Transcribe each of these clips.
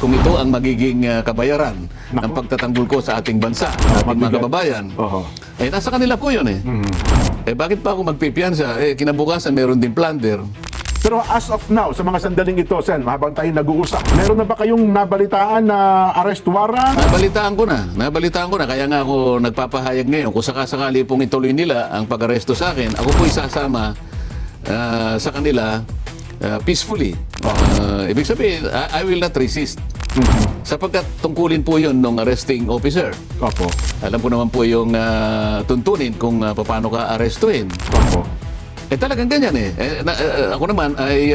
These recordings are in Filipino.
kung ito ang magiging kabayaran ng pagtatanggol ko sa ating bansa, sa ating mga kababayan, eh nasa kanila po yun eh. Eh bakit pa ako magpipiyansa? Eh kinabukasan meron din plunder. Pero as of now, sa mga sandaling ito, Sen, habang tayo nag-uusap, meron na ba kayong nabalitaan na arrest warrant? Nabalitaan ko na. Kaya nga ako nagpapahayag ngayon. Kung sakasakali pong ituloy nila ang pag-aresto sa akin, ako po isasama sa kanila peacefully. Ibig sabihin, I will not resist. Sapagkat tungkulin po yun ng arresting officer. Opo. Alam ko naman po yung tuntunin kung paano ka arestuhin. Opo. Eh talagang ganyan eh. Ako naman ay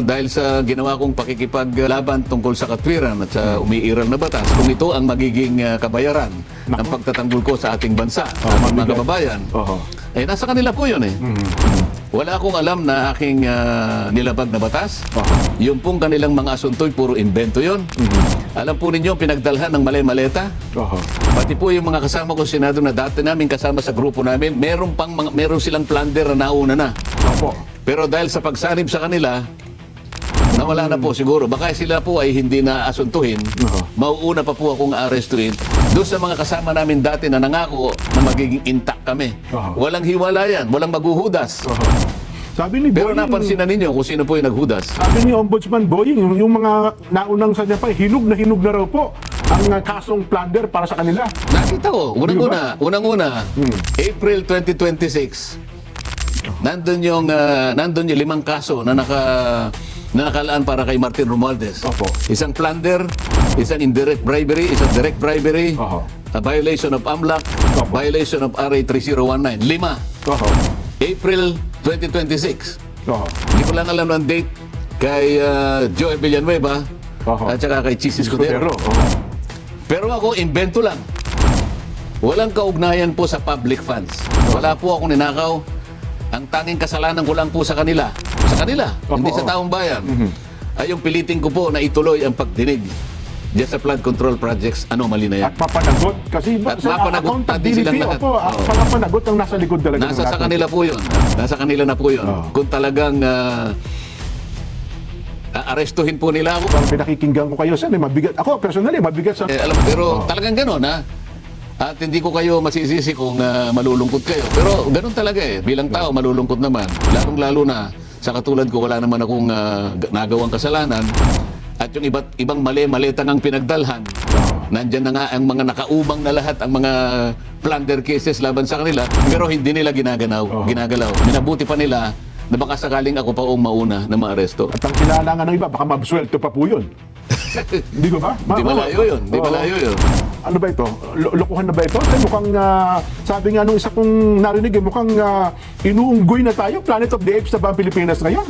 dahil sa ginawa kong pakikipaglaban tungkol sa katwiran at sa umiiral na batas, kung ito ang magiging kabayaran ng pagtatanggol ko sa ating bansa, sa ating mga kababayan, eh nasa kanila po yun eh. Wala akong alam na aking nilabag na batas. Yung pong kanilang mga asunto'y puro invento yun. Alam po ninyo, pinagdalhan ng maleta. Pati po yung mga kasama ko sa Senado na dati namin kasama sa grupo namin, meron silang plunder na nauna na. Pero dahil sa pagsanib sa kanila, nawala na po siguro. Baka sila po ay hindi na asuntuhin. Mauuna pa po akong aarestuhin. Doon sa mga kasama namin dati na nangako na magiging intact kami. Walang hiwalayan, walang maghuhudas. Sabi ni Pero Boying, napansin na ninyo kung sino po yung naghudas. sabi ni Ombudsman Boying, yung mga naunang sa niya pa, hinog na raw po ang kasong plunder para sa kanila. Nakita ko, unang-una, April 2026, nandun yung 5 kaso na nakalaan para kay Martin Romualdez. Isang plunder, isang indirect bribery, isang direct bribery, a violation of AMLAC, violation of RA 3019. 5. April 2026. Hindi ko lang alam ng date kay Joe Villanueva at saka kay Chis Escudero. Pero ako, invento lang. Walang kaugnayan po sa public funds. Wala po akong ninakaw. Ang tanging kasalanan ko lang po sa kanila. Hindi sa taong bayan. Ay yung pilitin ko po na ituloy ang pagdinig diyan sa flood control projects, mali na yan. At mapanagot. Kasi mapanagot pati silang lahat. Mapanagot ang nasa likod talaga. Nasa sa kanila po yun. Nasa kanila na po yun. Kung talagang arestuhin po nila ako. Parang pinakikinggan ko kayo, Sen, mabigat. Ako, personally, mabigat sa... Pero talagang gano'n, ha? At hindi ko kayo masisisi kung malulungkot kayo. Pero gano'n talaga eh. Bilang tao, malulungkot naman. Lalong-lalo na, sa katulad ko, wala naman akong nagawang kasalanan. At yung ibang mali-malitang ang pinagdalhan, nandyan na nga ang mga nakaubang na lahat, ang mga plunder cases laban sa kanila, pero hindi nila ginagalaw. Minabuti pa nila na baka sakaling ako pa ang mauna na maaresto. At ang kilala nga ng iba, baka mabsuelto pa po yun. Hindi ko ba? Hindi malayo yun. Ano ba ito? Lokohan na ba ito? Mukhang, sabi nga nung isa kong narinig, mukhang inuunggoy na tayo. Planet of the Apes na ba ang Pilipinas ngayon?